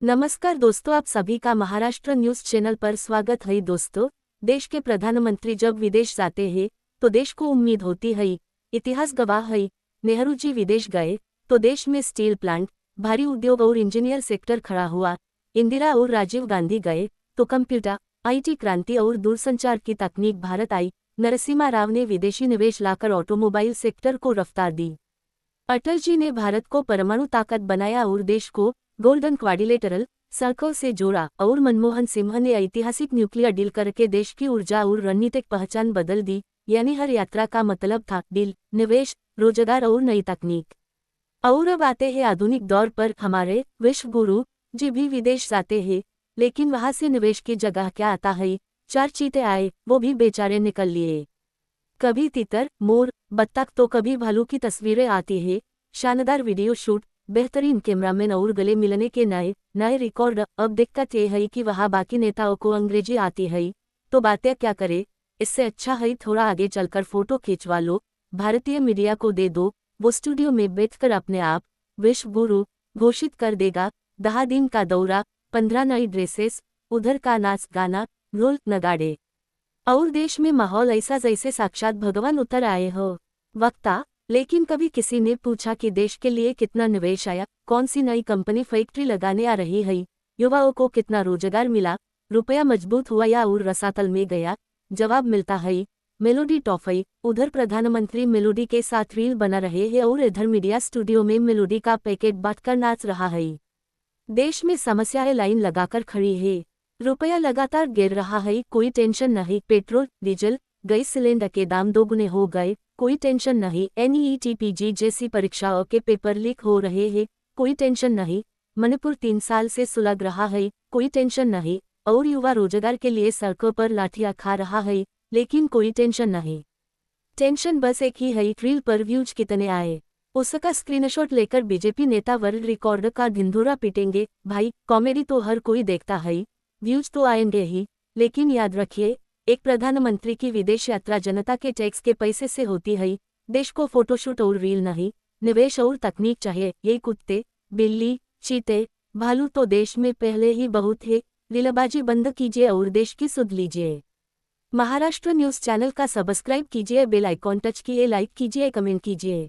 नमस्कार दोस्तों, आप सभी का महाराष्ट्र न्यूज चैनल पर स्वागत है। दोस्तों, देश के प्रधानमंत्री जब विदेश जाते हैं तो देश को उम्मीद होती है। इतिहास गवाह है, नेहरू जी विदेश गए तो देश में स्टील प्लांट, भारी उद्योग और इंजीनियर सेक्टर खड़ा हुआ। इंदिरा और राजीव गांधी गए तो कंप्यूटर, आईटी क्रांति और दूरसंचार की तकनीक भारत आई। नरसिम्हा राव ने विदेशी निवेश लाकर ऑटोमोबाइल सेक्टर को रफ्तार दी। अटल जी ने भारत को परमाणु ताकत बनाया और देश को गोल्डन क्वाड्रिलेटरल सर्कल से जोड़ा। और मनमोहन सिंह ने ऐतिहासिक न्यूक्लियर डील करके देश की ऊर्जा और रणनीतिक पहचान बदल दी। यानी हर यात्रा का मतलब था डील, निवेश, रोजगार और नई तकनीक। और अब आते हैं आधुनिक दौर पर। हमारे विश्व गुरु जी भी विदेश जाते हैं, लेकिन वहां से निवेश की जगह क्या आता है? 4 चीते आए, वो भी बेचारे निकल लिए। कभी तितर, मोर, बत्तख तो कभी भालू की तस्वीरें आती है। शानदार वीडियो शूट, बेहतरीन कैमरामैन और गले मिलने के नए रिकॉर्ड। अब दिक्कत ये है कि वहाँ बाकी नेताओं को अंग्रेजी आती है, तो बातें क्या करे। इससे अच्छा है थोड़ा आगे चलकर फोटो खिंचवा लो, भारतीय मीडिया को दे दो, वो स्टूडियो में बैठकर अपने आप विश्व गुरु घोषित कर देगा। 10 दिन का दौरा, 15 नई ड्रेसेस, उधर का नाच गाना, ढोल नगाड़े, और देश में माहौल ऐसा जैसे साक्षात भगवान उतर आए हो। वक्ता, लेकिन कभी किसी ने पूछा कि देश के लिए कितना निवेश आया, कौन सी नई कंपनी फैक्ट्री लगाने आ रही है, युवाओं को कितना रोजगार मिला, रुपया मजबूत हुआ या और रसातल में गया? जवाब मिलता है मेलोडी टॉफी। उधर प्रधानमंत्री मेलोडी के साथ रील बना रहे हैं और इधर मीडिया स्टूडियो में मेलोडी का पैकेट बांटकर नाच रहा है। देश में समस्याएं लाइन लगाकर खड़ी है, रुपया लगातार गिर रहा है, कोई टेंशन नहीं। पेट्रोल, डीजल, गैस सिलेंडर के दाम दोगुने हो गए, कोई टेंशन नहीं। NEET-PG जैसी परीक्षाओं के पेपर लीक हो रहे हैं, कोई टेंशन नहीं। मणिपुर 3 साल से सुलग रहा है, कोई टेंशन नहीं। और युवा रोजगार के लिए सड़कों पर लाठियां खा रहा है, लेकिन कोई टेंशन नहीं। टेंशन बस एक ही है, रील पर व्यूज कितने आए, उसका स्क्रीनशॉट लेकर बीजेपी नेता वर्ल्ड रिकॉर्ड का ढिंढोरा पीटेंगे। भाई, कॉमेडी तो हर कोई देखता है, व्यूज तो आएंगे ही, लेकिन याद रखिए, एक प्रधानमंत्री की विदेश यात्रा जनता के टैक्स के पैसे से होती है। देश को फोटोशूट और रील नहीं, निवेश और तकनीक चाहिए। ये कुत्ते, बिल्ली, चीते, भालू तो देश में पहले ही बहुत है। लीलाबाजी बंद कीजिए और देश की सुध लीजिए। महाराष्ट्र न्यूज चैनल का सब्सक्राइब कीजिए, बेल आइकॉन टच किए, लाइक कीजिए, कमेंट कीजिए।